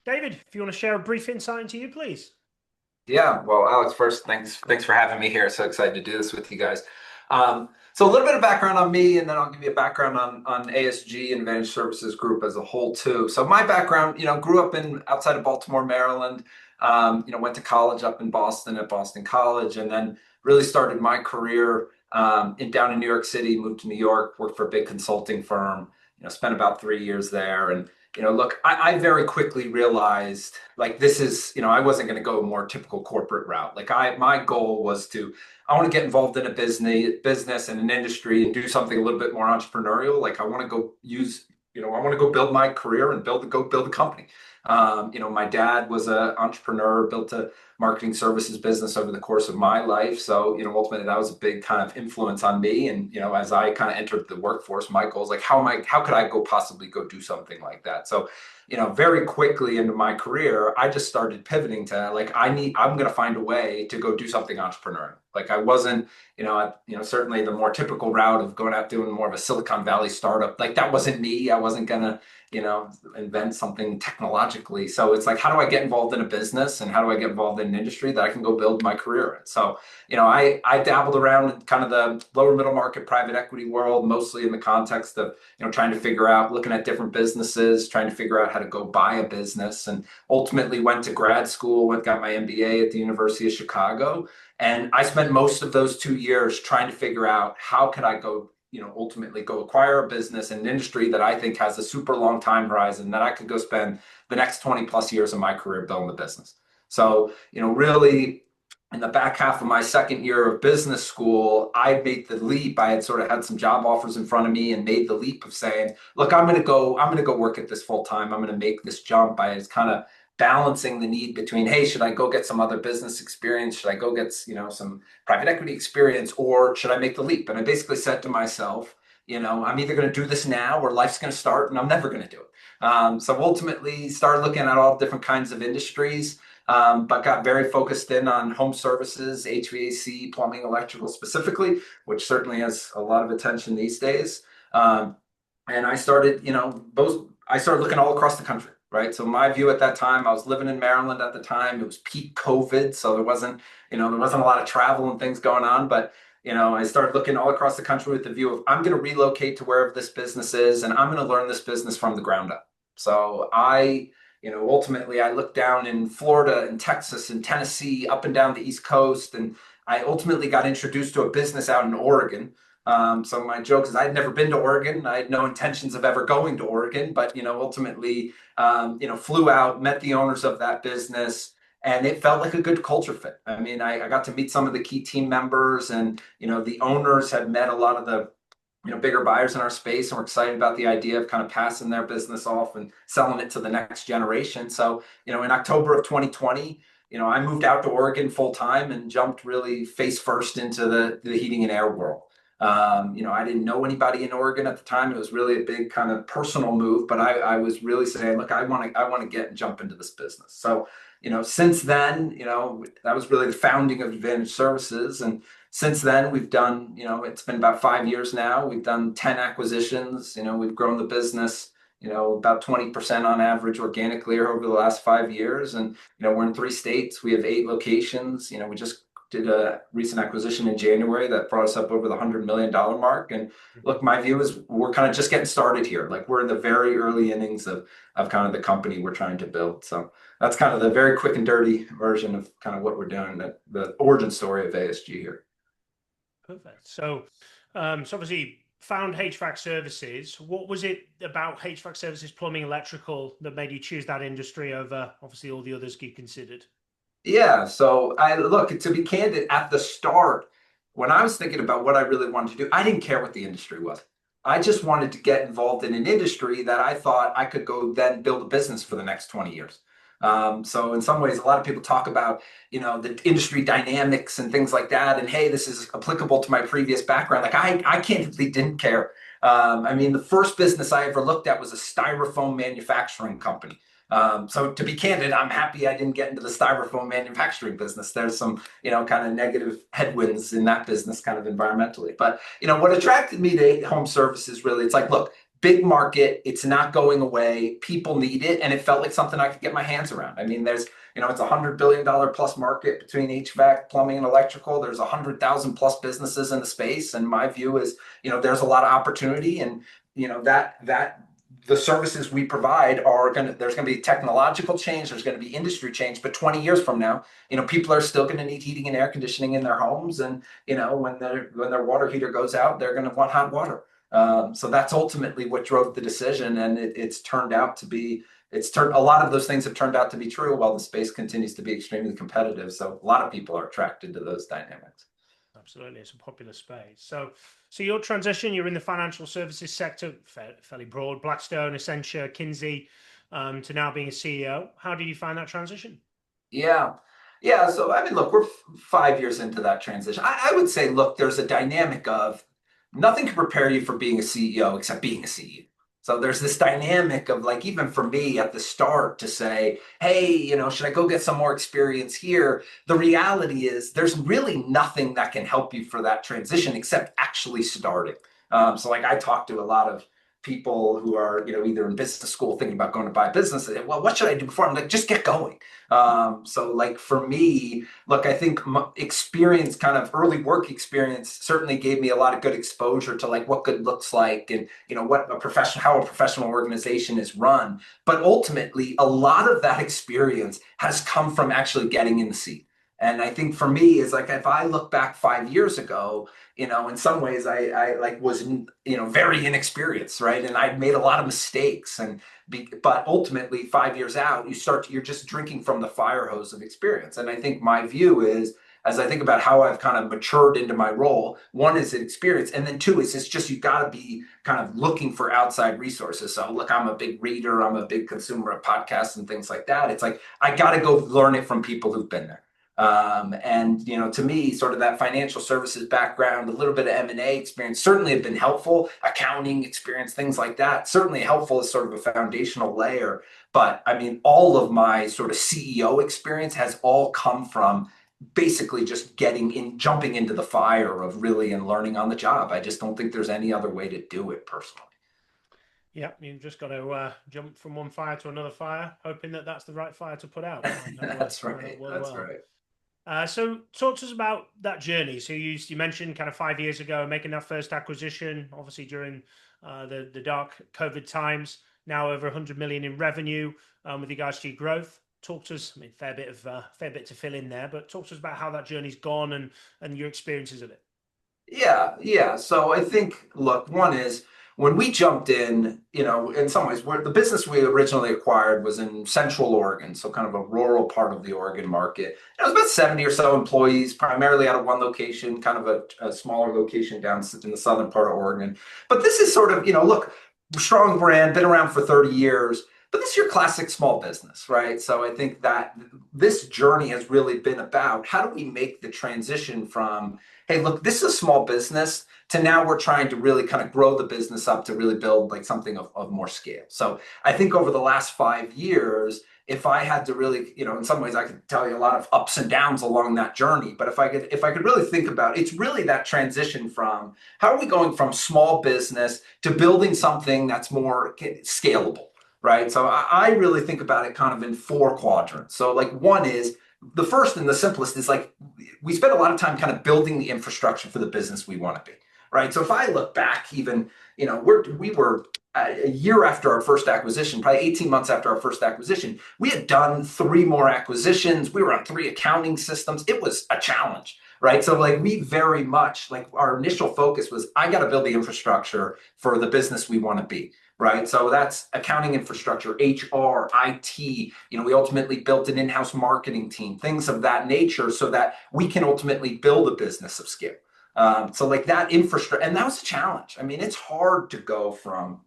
David, if you want to share a brief insight into you, please. Yeah, well, Alex, first, thanks for having me here. So excited to do this with you guys. So a little bit of background on me, and then I'll give you a background on ASG and Managed Services Group as a whole too. So my background, grew up in outside of Baltimore, Maryland. Went to college up in Boston at Boston College, and then really started my career down in New York City. Moved to New York, worked for a big consulting firm. Spent about 3 years there, and look, I very quickly realized like this is, I wasn't going to go a more typical corporate route. My goal was I want to get involved in a business and an industry and do something a little bit more entrepreneurial. Like I want to go I want to go build my career and go build a company. My dad was an entrepreneur, built a marketing services business over the course of my life. So, ultimately that was a big kind of influence on me. And, as I kind of entered the workforce, my goal is like, how could I possibly go do something like that? So, very quickly into my career, I just started pivoting to like, I'm going to find a way to go do something entrepreneurial. Like I wasn't, certainly the more typical route of going out doing more of a Silicon Valley startup. Like that wasn't me. I wasn't gonna, invent something technologically. So it's like, how do I get involved in a business and how do I get involved in an industry that I can go build my career in? So, I dabbled around in kind of the lower middle market private equity world, mostly in the context of, trying to figure out, looking at different businesses, trying to figure out how to go buy a business, and ultimately went to grad school, got my MBA at the University of Chicago. And I spent most of those 2 years trying to figure out how could I go, ultimately go acquire a business in an industry that I think has a super long time horizon that I could go spend the next 20 plus years of my career building the business. So, really in the back half of my second year of business school, I made the leap. I had sort of had some job offers in front of me and made the leap of saying, look, I'm going to go work at this full time. I'm going to make this jump. I was kind of balancing the need between, hey, should I go get some other business experience? Should I go get, some private equity experience, or should I make the leap? And I basically said to myself, I'm either going to do this now or life's going to start and I'm never going to do it. So ultimately started looking at all different kinds of industries, but got very focused in on home services, HVAC, plumbing, electrical specifically, which certainly has a lot of attention these days. And I started, I started looking all across the country. Right. So my view at that time, I was living in Maryland at the time. It was peak COVID. So there wasn't a lot of travel and things going on. But, I started looking all across the country with the view of I'm going to relocate to wherever this business is and I'm going to learn this business from the ground up. So ultimately I looked down in Florida and Texas and Tennessee, up and down the East Coast. And I ultimately got introduced to a business out in Oregon. So my joke is I'd never been to Oregon. I had no intentions of ever going to Oregon, but, ultimately, flew out, met the owners of that business, and it felt like a good culture fit. I mean, I got to meet some of the key team members, and, the owners had met a lot of the, bigger buyers in our space, and were excited about the idea of kind of passing their business off and selling it to the next generation. So, in October of 2020, I moved out to Oregon full time and jumped really face first into the heating and air world. I didn't know anybody in Oregon at the time. It was really a big kind of personal move, but I was really saying, look, I want to get and jump into this business. So, since then, that was really the founding of Advantage Services. And since then we've done, it's been about 5 years now. We've done 10 acquisitions. We've grown the business, about 20% on average organically over the last 5 years. And, we're in 3 states. We have 8 locations. We just did a recent acquisition in January that brought us up over the $100 million mark. And look, my view is we're kind of just getting started here. Like we're in the very early innings of kind of the company we're trying to build. So that's kind of the very quick and dirty version of kind of what we're doing, the origin story of ASG here. Perfect. So obviously found HVAC services. What was it about HVAC services, plumbing, electrical that made you choose that industry over obviously all the others you considered? Yeah, so to be candid, at the start, when I was thinking about what I really wanted to do, I didn't care what the industry was. I just wanted to get involved in an industry that I thought I could go then build a business for the next 20 years. So in some ways, a lot of people talk about, the industry dynamics and things like that. And hey, this is applicable to my previous background. Like I candidly didn't care. I mean, the first business I ever looked at was a styrofoam manufacturing company. So to be candid, I'm happy I didn't get into the styrofoam manufacturing business. There's some, kind of negative headwinds in that business kind of environmentally. But, what attracted me to home services really, it's like, look, big market. It's not going away. People need it. And it felt like something I could get my hands around. I mean, it's $100 billion plus market between HVAC, plumbing, and electrical. There's 100,000 plus businesses in the space. And my view is, there's a lot of opportunity, and, that the services we provide there's going to be technological change. There's going to be industry change, but 20 years from now, people are still going to need heating and air conditioning in their homes. And, when their water heater goes out, they're going to want hot water. So that's ultimately what drove the decision. And a lot of those things have turned out to be true, while the space continues to be extremely competitive. So a lot of people are attracted to those dynamics. Absolutely. It's a popular space. So your transition, you're in the financial services sector, fairly broad, Blackstone, Accenture, Kinsey, to now being a CEO. How did you find that transition? Yeah. Yeah. So, I mean, look, we're 5 years into that transition. I would say, look, there's a dynamic of nothing can prepare you for being a CEO except being a CEO. So there's this dynamic of, like, even for me at the start to say, hey, should I go get some more experience here? The reality is there's really nothing that can help you for that transition except actually starting. So, like, I talk to a lot of people who are, either in business school thinking about going to buy a business. And, well, what should I do before? I'm like, just get going. So, like, for me, look, I think experience, kind of early work experience, certainly gave me a lot of good exposure to, like, what good looks like, and how a professional organization is run. But ultimately, a lot of that experience has come from actually getting in the seat. And I think for me, is like, if I look back 5 years ago, in some ways I like was, very inexperienced, right? And I'd made a lot of mistakes, but ultimately 5 years out, you're just drinking from the fire hose of experience. And I think my view is, as I think about how I've kind of matured into my role, one is experience, and then two is it's just, you got to be kind of looking for outside resources. So look, I'm a big reader, I'm a big consumer of podcasts and things like that. It's like, I got to go learn it from people who've been there. And to me, sort of that financial services background, a little bit of M&A experience certainly have been helpful. Accounting experience, things like that, certainly helpful as sort of a foundational layer. But I mean, all of my sort of CEO experience has all come from basically just jumping into the fire of really and learning on the job. I just don't think there's any other way to do it personally. Yeah, you've just got to jump from one fire to another fire, hoping that that's the right fire to put out. That's right. That's right. So talk to us about that journey. So you mentioned kind of 5 years ago making that first acquisition, obviously during the dark COVID times. Now over 100 million in revenue with regards to your growth. Talk to us. I mean, fair bit to fill in there, but talk to us about how that journey's gone and your experiences of it. Yeah. So I think, look, one is, when we jumped in, in some ways, the business we originally acquired was in Central Oregon, so kind of a rural part of the Oregon market. It was about 70 or so employees, primarily out of one location, kind of a smaller location down in the southern part of Oregon. But this is sort of, look, strong brand, been around for 30 years. But this is your classic small business, right? So I think that this journey has really been about, how do we make the transition from, hey, look, this is a small business, to now we're trying to really kind of grow the business up to really build like something of more scale. So I think over the last 5 years, if I had to really, in some ways I could tell you a lot of ups and downs along that journey, but if I could really think about, it's really that transition from, how are we going from small business to building something that's more scalable? Right. So I really think about it kind of in 4 quadrants. So, like, one is, the first and the simplest is, like, we spend a lot of time kind of building the infrastructure for the business we want to be. Right. So if I look back, even, we were a year after our first acquisition, probably 18 months after our first acquisition, we had done 3 more acquisitions. We were on 3 accounting systems. It was a challenge. Right. So, like, we very much, like, our initial focus was, I got to build the infrastructure for the business we want to be. Right. So that's accounting infrastructure, HR, IT. We ultimately built an in-house marketing team, things of that nature, so that we can ultimately build a business of scale. So, like, that infrastructure, and that was a challenge. I mean, it's hard to go from,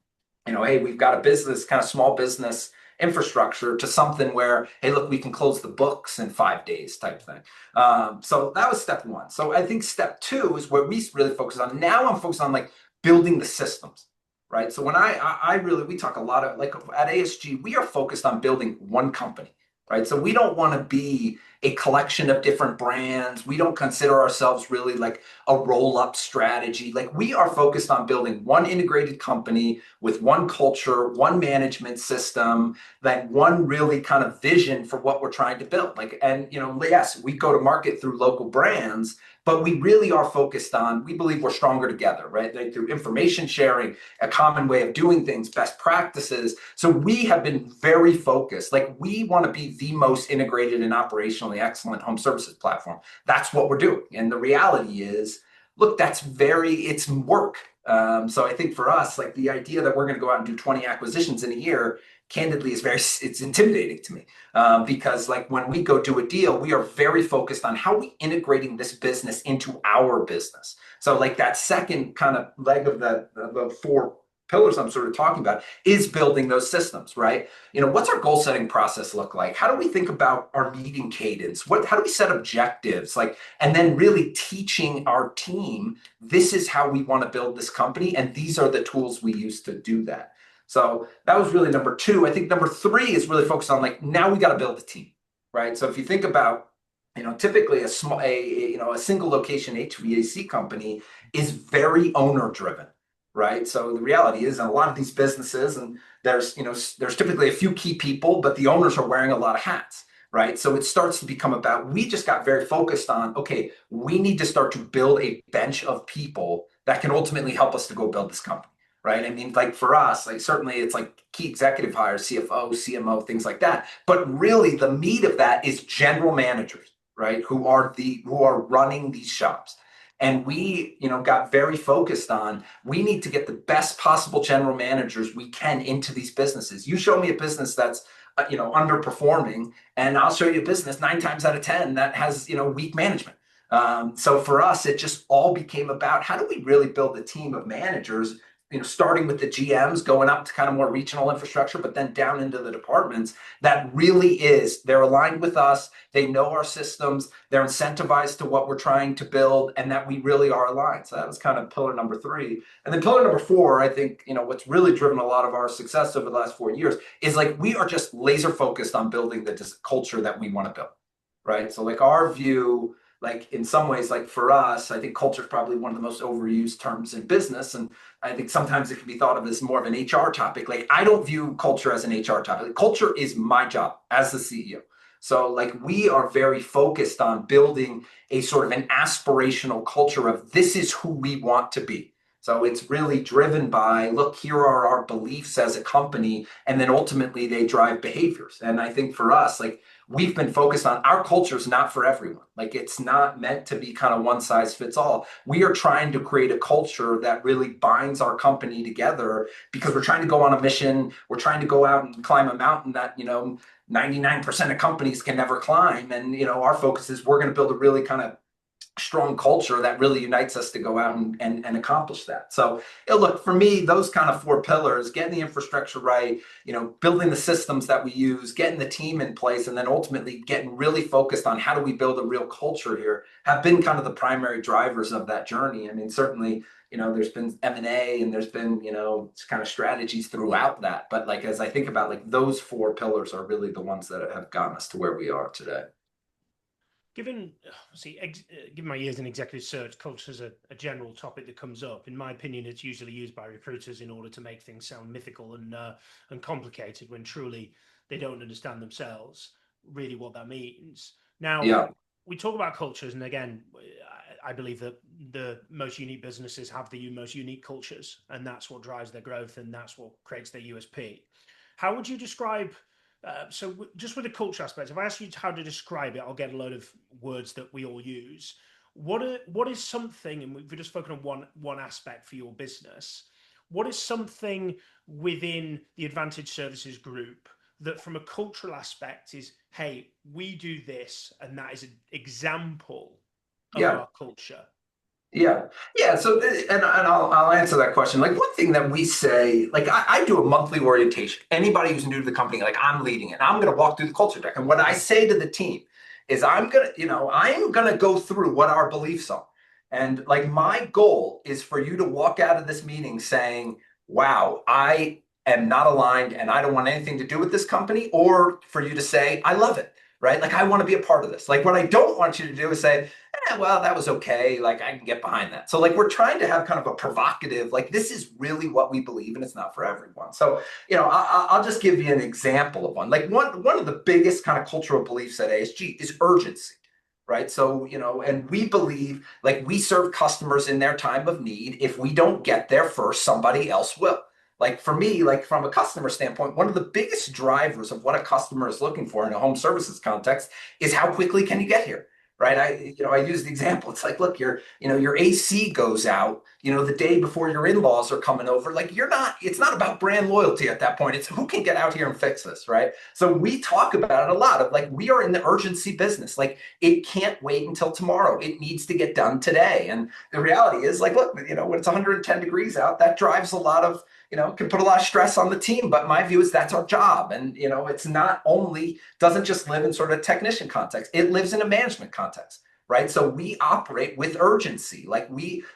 hey, we've got a business, kind of small business infrastructure, to something where, hey, look, we can close the books in 5 days type thing. So that was step 1. So I think step 2 is where we really focus on. Now I'm focused on, like, building the systems. Right. So when we talk a lot of, like, at ASG, we are focused on building one company. Right. So we don't want to be, a collection of different brands. We don't consider ourselves really like a roll-up strategy. Like we are focused on building one integrated company with one culture, one management system, like one really kind of vision for what we're trying to build. Like, and yes, we go to market through local brands, but we really are focused on, we believe we're stronger together, right? Like through information sharing, a common way of doing things, best practices. So we have been very focused. Like we want to be the most integrated and operationally excellent home services platform. That's what we're doing. And the reality is, look, it's work. So I think for us, like the idea that we're going to go out and do 20 acquisitions in a year, candidly, it's intimidating to me. Because like when we go do a deal, we are very focused on how we integrating this business into our business. So like that second kind of leg of the four pillars I'm sort of talking about is building those systems, right? What's our goal setting process look like? How do we think about our meeting cadence? How do we set objectives? Like, and then really teaching our team, this is how we want to build this company, and these are the tools we use to do that. So that was really number two. I think number three is really focused on like, now we got to build a team, right? So if you think about, typically a single location HVAC company is very owner driven, right? So the reality is in a lot of these businesses, and there's typically a few key people, but the owners are wearing a lot of hats, right? So it starts to become about, we just got very focused on, okay, we need to start to build a bench of people that can ultimately help us to go build this company. Right. I mean, like for us, like certainly it's like key executive hires, CFO, CMO, things like that. But really the meat of that is general managers, right? Who are running these shops. And we, got very focused on, we need to get the best possible general managers we can into these businesses. You show me a business that's, underperforming, and I'll show you a business 9 times out of 10 that has, weak management. So for us, it just all became about how do we really build a team of managers, starting with the GMs, going up to kind of more regional infrastructure, but then down into the departments that really they're aligned with us. They know our systems. They're incentivized to what we're trying to build, and that we really are aligned. So that was kind of pillar number 3. And then pillar number 4, I think, what's really driven a lot of our success over the last 4 years is like, we are just laser focused on building the culture that we want to build, right? So like our view, like in some ways, like for us, I think culture is probably one of the most overused terms in business. And I think sometimes it can be thought of as more of an HR topic. Like I don't view culture as an HR topic. Like, culture is my job as the CEO. So like we are very focused on building a sort of an aspirational culture of this is who we want to be. So it's really driven by, look, here are our beliefs as a company, and then ultimately they drive behaviors. And I think for us, like we've been focused on, our culture is not for everyone. Like it's not meant to be kind of one size fits all. We are trying to create a culture that really binds our company together, because we're trying to go on a mission. We're trying to go out and climb a mountain that, 99% of companies can never climb. And, our focus is we're going to build a really kind of strong culture that really unites us to go out and accomplish that. So look, for me, those kind of 4 pillars, getting the infrastructure right, building the systems that we use, getting the team in place, and then ultimately getting really focused on how do we build a real culture here, have been kind of the primary drivers of that journey. I mean, certainly, there's been M&A and there's been, kind of strategies throughout that. But like, as I think about like those 4 pillars are really the ones that have gotten us to where we are today. Given my years in executive search, culture is a general topic that comes up. In my opinion, it's usually used by recruiters in order to make things sound mythical and complicated, when truly they don't understand themselves really what that means. Now, Yeah. we talk about cultures, and again, I believe that the most unique businesses have the most unique cultures, and that's what drives their growth, and that's what creates their USP. How would you describe? Just with the culture aspect, if I ask you how to describe it, I'll get a load of words that we all use. What is something, and we've just spoken on one aspect for your business, what is something within the Advantage Services Group that from a cultural aspect is, hey, we do this, and that is an example of our culture? Yeah. So, and I'll answer that question. Like one thing that we say, like I do a monthly orientation. Anybody who's new to the company, like I'm leading it. I'm going to walk through the culture deck. And what I say to the team is I'm going to go through what our beliefs are. And like my goal is for you to walk out of this meeting saying, wow, I am not aligned and I don't want anything to do with this company, or for you to say, I love it. right? Like I want to be a part of this. Like what I don't want you to do is say, well, that was okay. Like I can get behind that. So like we're trying to have kind of a provocative, like this is really what we believe and it's not for everyone. So, I'll just give you an example of one. Like one of the biggest kind of cultural beliefs at ASG is urgency. Right. So, and we believe like we serve customers in their time of need. If we don't get there first, somebody else will. Like for me, like from a customer standpoint, one of the biggest drivers of what a customer is looking for in a home services context is how quickly can you get here? Right. I use the example. It's like, look, your AC goes out, the day before your in-laws are coming over. Like it's not about brand loyalty at that point. It's who can get out here and fix this. Right. So we talk about it a lot of like, we are in the urgency business. Like it can't wait until tomorrow. It needs to get done today. And the reality is like, look, when it's 110 degrees out, that drives a lot of, can put a lot of stress on the team. But my view is that's our job. And, it's not only, doesn't just live in sort of technician context, it lives in a management context, right? So we operate with urgency. Like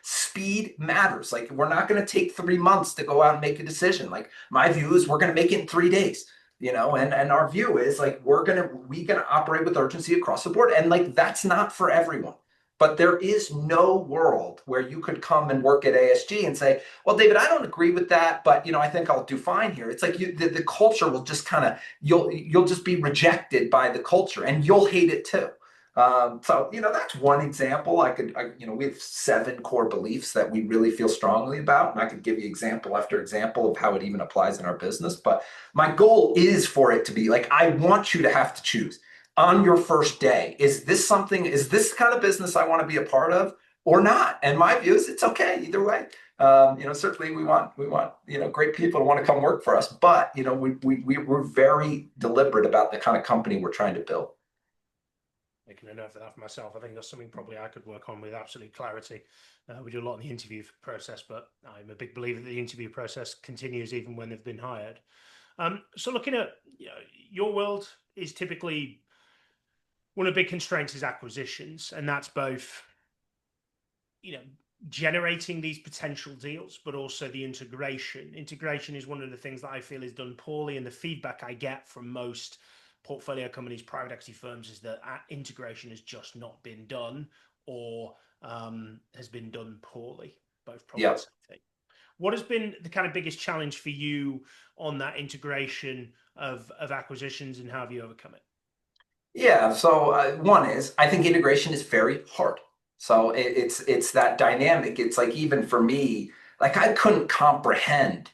speed matters. Like we're not going to take 3 months to go out and make a decision. Like my view is we're going to make it in 3 days. And our view is like we gonna operate with urgency across the board. And like that's not for everyone. But there is no world where you could come and work at ASG and say, well, David, I don't agree with that, but I think I'll do fine here. It's like the culture will just kind of, you'll just be rejected by the culture and you'll hate it too. So, that's one example. We have 7 core beliefs that we really feel strongly about. And I could give you example after example of how it even applies in our business. But my goal is for it to be like, I want you to have to choose on your first day. Is this the kind of business I want to be a part of or not? And my view is it's okay either way. Certainly we want, great people to want to come work for us, but, we're very deliberate about the kind of company we're trying to build. Making a note of that for myself. I think that's something probably I could work on with absolute clarity. We do a lot in the interview process, but I'm a big believer that the interview process continues even when they've been hired. So looking at your world is typically one of the big constraints is acquisitions, and that's both, generating these potential deals, but also the integration. Integration is one of the things that I feel is done poorly, and the feedback I get from most portfolio companies, private equity firms, is that integration has just not been done or has been done poorly. Both probably the same thing. What has been the kind of biggest challenge for you on that integration of acquisitions, and how have you overcome it? Yeah. So one is I think integration is very hard. So it's that dynamic. It's like even for me, like I couldn't comprehend,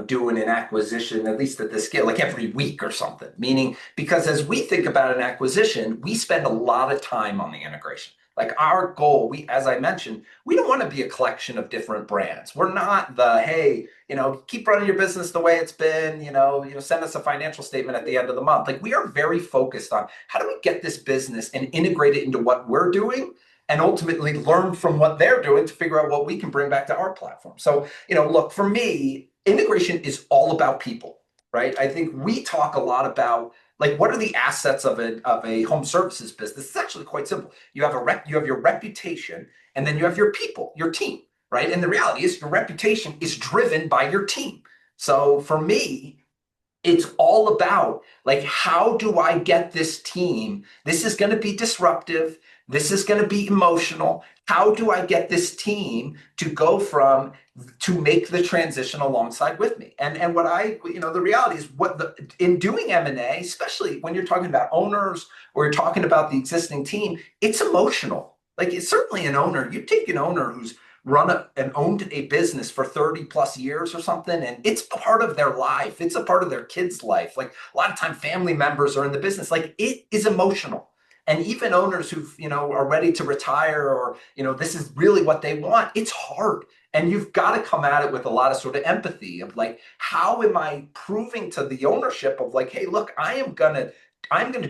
doing an acquisition, at least at this scale, like every week or something. Meaning because as we think about an acquisition, we spend a lot of time on the integration. Like our goal, as I mentioned, we don't want to be a collection of different brands. We're not the, hey, keep running your business the way it's been, send us a financial statement at the end of the month. Like we are very focused on how do we get this business and integrate it into what we're doing and ultimately learn from what they're doing to figure out what we can bring back to our platform. So, look, for me, integration is all about people, right? I think we talk a lot about like what are the assets of a home services business. It's actually quite simple. You have your reputation, and then you have your people, your team, right? And the reality is your reputation is driven by your team. So for me, it's all about like, how do I get this team? This is going to be disruptive. This is going to be emotional. How do I get this team to make the transition alongside with me? And what the reality is in doing M&A, especially when you're talking about owners or you're talking about the existing team, it's emotional. Like it's certainly an owner. You take an owner who's and owned a business for 30 plus years or something, and it's part of their life. It's a part of their kids' life. Like a lot of time family members are in the business. Like it is emotional. And even owners who are ready to retire or this is really what they want, it's hard. And you've got to come at it with a lot of sort of empathy of like, how am I proving to the ownership of like, hey, look, I'm gonna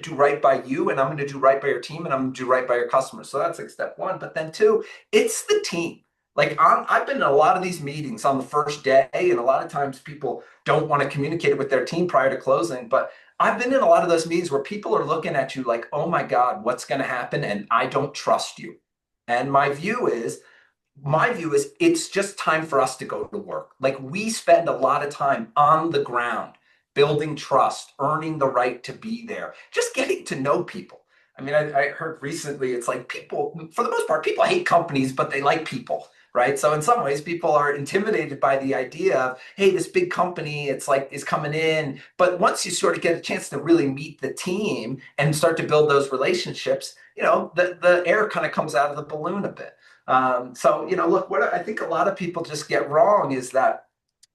do right by you, and I'm gonna do right by your team, and I'm gonna do right by your customers. So that's like step one. But then two, it's the team. Like I've been in a lot of these meetings on the first day, and a lot of times people don't want to communicate it with their team prior to closing. But I've been in a lot of those meetings where people are looking at you like, oh my God, what's going to happen? And I don't trust you. And my view is it's just time for us to go to work. Like we spend a lot of time on the ground building trust, earning the right to be there, just getting to know people. I mean, I heard recently, it's like people, for the most part, people hate companies, but they like people, right? So in some ways, people are intimidated by the idea of, hey, this big company, it's like, is coming in. But once you sort of get a chance to really meet the team and start to build those relationships, the air kind of comes out of the balloon a bit. So, look, what I think a lot of people just get wrong is that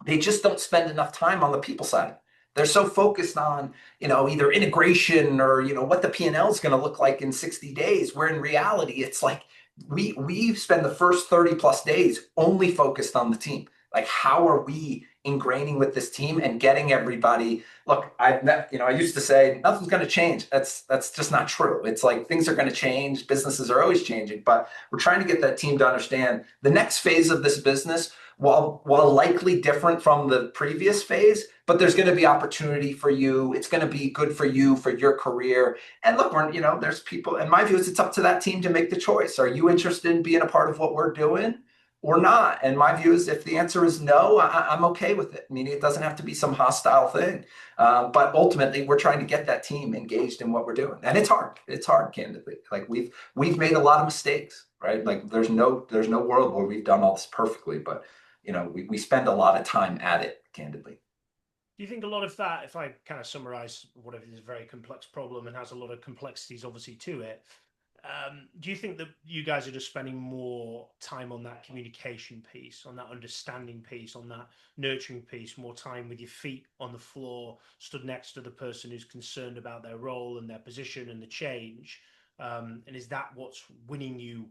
they just don't spend enough time on the people side. They're so focused on, either integration or, what the P&L is going to look like in 60 days, where in reality, it's like we spend the first 30 plus days only focused on the team. Like, how are we ingraining with this team and getting everybody? Look, I used to say nothing's going to change. That's just not true. It's like things are going to change. Businesses are always changing, but we're trying to get that team to understand the next phase of this business, while likely different from the previous phase, but there's going to be opportunity for you. It's going to be good for you, for your career. And look, there's people, and my view is it's up to that team to make the choice. Are you interested in being a part of what we're doing or not? And my view is if the answer is no, I'm okay with it. Meaning it doesn't have to be some hostile thing. But ultimately, we're trying to get that team engaged in what we're doing. And it's hard. It's hard, candidly. Like we've made a lot of mistakes, right? Like there's no world where we've done all this perfectly, but we spend a lot of time at it, candidly. Do you think a lot of that, if I kind of summarize whatever is a very complex problem and has a lot of complexities obviously to it, do you think that you guys are just spending more time on that communication piece, on that understanding piece, on that nurturing piece, more time with your feet on the floor, stood next to the person who's concerned about their role and their position and the change? And is that what's winning you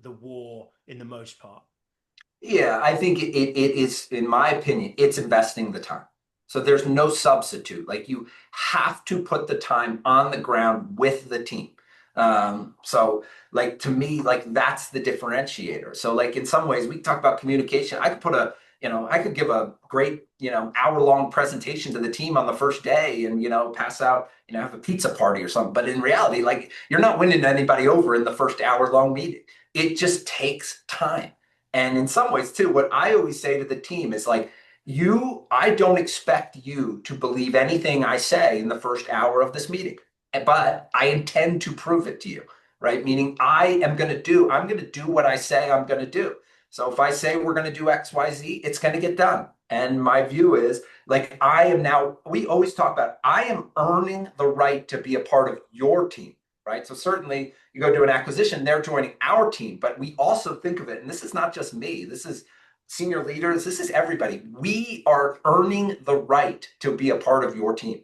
the war in the most part? Yeah, I think it is, in my opinion, it's investing the time. So there's no substitute. Like you have to put the time on the ground with the team. So like to me, like that's the differentiator. So like in some ways we talk about communication. I could give a great, hour-long presentation to the team on the first day and, pass out, have a pizza party or something. But in reality, like you're not winning anybody over in the first hour-long meeting. It just takes time. And in some ways too, what I always say to the team is like, I don't expect you to believe anything I say in the first hour of this meeting, but I intend to prove it to you, right? Meaning I'm going to do what I say I'm going to do. So if I say we're going to do X, Y, Z, it's going to get done. And my view is like, we always talk about, I am earning the right to be a part of your team, right? So certainly you go do an acquisition, they're joining our team, but we also think of it, and this is not just me, this is senior leaders, this is everybody. We are earning the right to be a part of your team.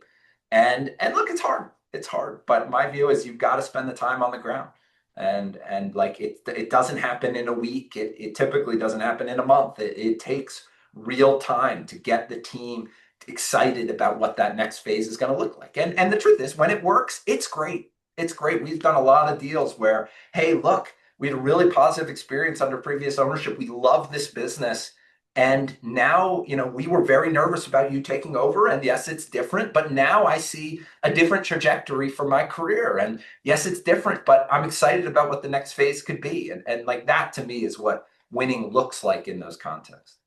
And look, it's hard. It's hard. But my view is you've got to spend the time on the ground. And like it doesn't happen in a week. It typically doesn't happen in a month. It takes real time to get the team excited about what that next phase is going to look like. And the truth is, when it works, it's great. It's great. We've done a lot of deals where, hey, look, we had a really positive experience under previous ownership. We love this business. And now, we were very nervous about you taking over. And yes, it's different, but now I see a different trajectory for my career. And yes, it's different, but I'm excited about what the next phase could be. And like that to me is what winning looks like in those contexts.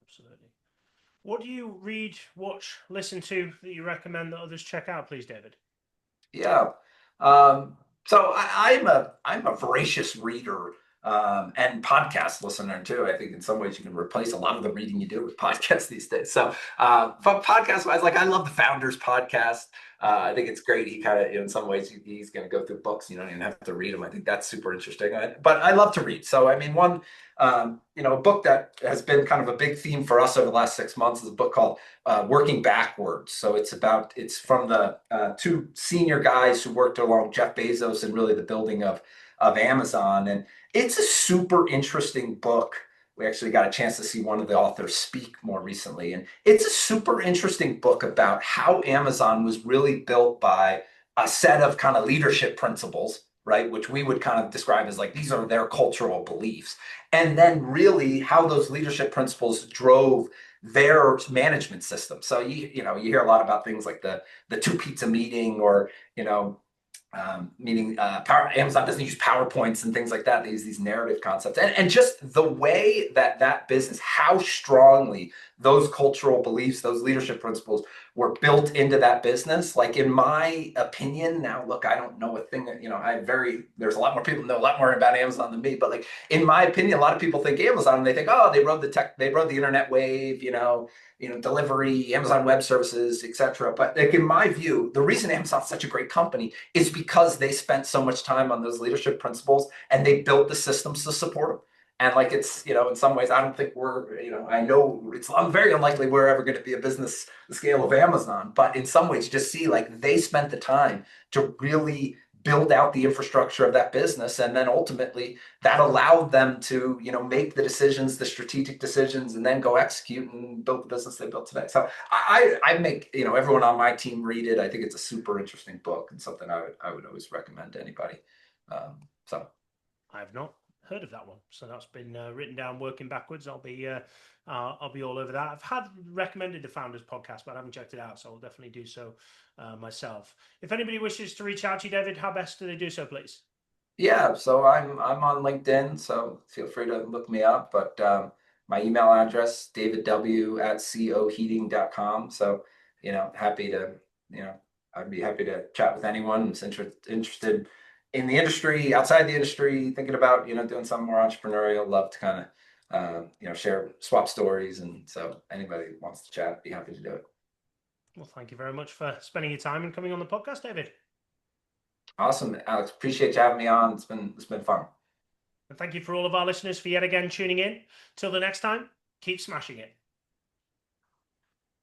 Absolutely. What do you read, watch, listen to that you recommend that others check out, please, David? Yeah. So I'm a voracious reader and podcast listener too. I think in some ways you can replace a lot of the reading you do with podcasts these days. So, but podcast wise, like I love the Founders podcast. I think it's great. He kind of, in some ways, he's going to go through books. You don't even have to read them. I think that's super interesting. But I love to read. So, I mean, a book that has been kind of a big theme for us over the last 6 months is a book called Working Backwards. So it's from the two senior guys who worked along Jeff Bezos and really the building of Amazon. And it's a super interesting book. We actually got a chance to see one of the authors speak more recently. And it's a super interesting book about how Amazon was really built by a set of kind of leadership principles, right? Which we would kind of describe as like, these are their cultural beliefs. And then really how those leadership principles drove their management system. So, you hear a lot about things like the two pizza meeting or, meaning Amazon doesn't use PowerPoints and things like that. They use these narrative concepts and just the way that business, how strongly those cultural beliefs, those leadership principles were built into that business. Like in my opinion, now look, I don't know a thing that, there's a lot more people know a lot more about Amazon than me, but like in my opinion, a lot of people think Amazon and they think, oh, they rode the internet wave, delivery, Amazon Web Services, etc. But like in my view, the reason Amazon's such a great company is because they spent so much time on those leadership principles and they built the systems to support them. And like it's, in some ways, I don't think I know I'm very unlikely we're ever going to be a business the scale of Amazon, but in some ways, just see like they spent the time to really build out the infrastructure of that business. And then ultimately that allowed them to, make the decisions, the strategic decisions, and then go execute and build the business they built today. So I make, everyone on my team read it. I think it's a super interesting book and something I would always recommend to anybody. So I have not heard of that one, so that's been written down working backwards. I'll be all over that. I've had recommended the Founders Podcast, but I haven't checked it out, so I'll definitely do so myself. If anybody wishes to reach out to you, David, how best do they do so, please? Yeah, so I'm on LinkedIn, so feel free to look me up. But my email address, davidw@coheating.com. So happy to I'd be happy to chat with anyone who's interested in the industry, outside the industry, thinking about doing something more entrepreneurial. Love to kind of swap stories, and so anybody who wants to chat, be happy to do it. Well, thank you very much for spending your time and coming on the podcast, David. Awesome, Alex. Appreciate you having me on. It's been fun. And thank you for all of our listeners for yet again tuning in. Till the next time, keep smashing it.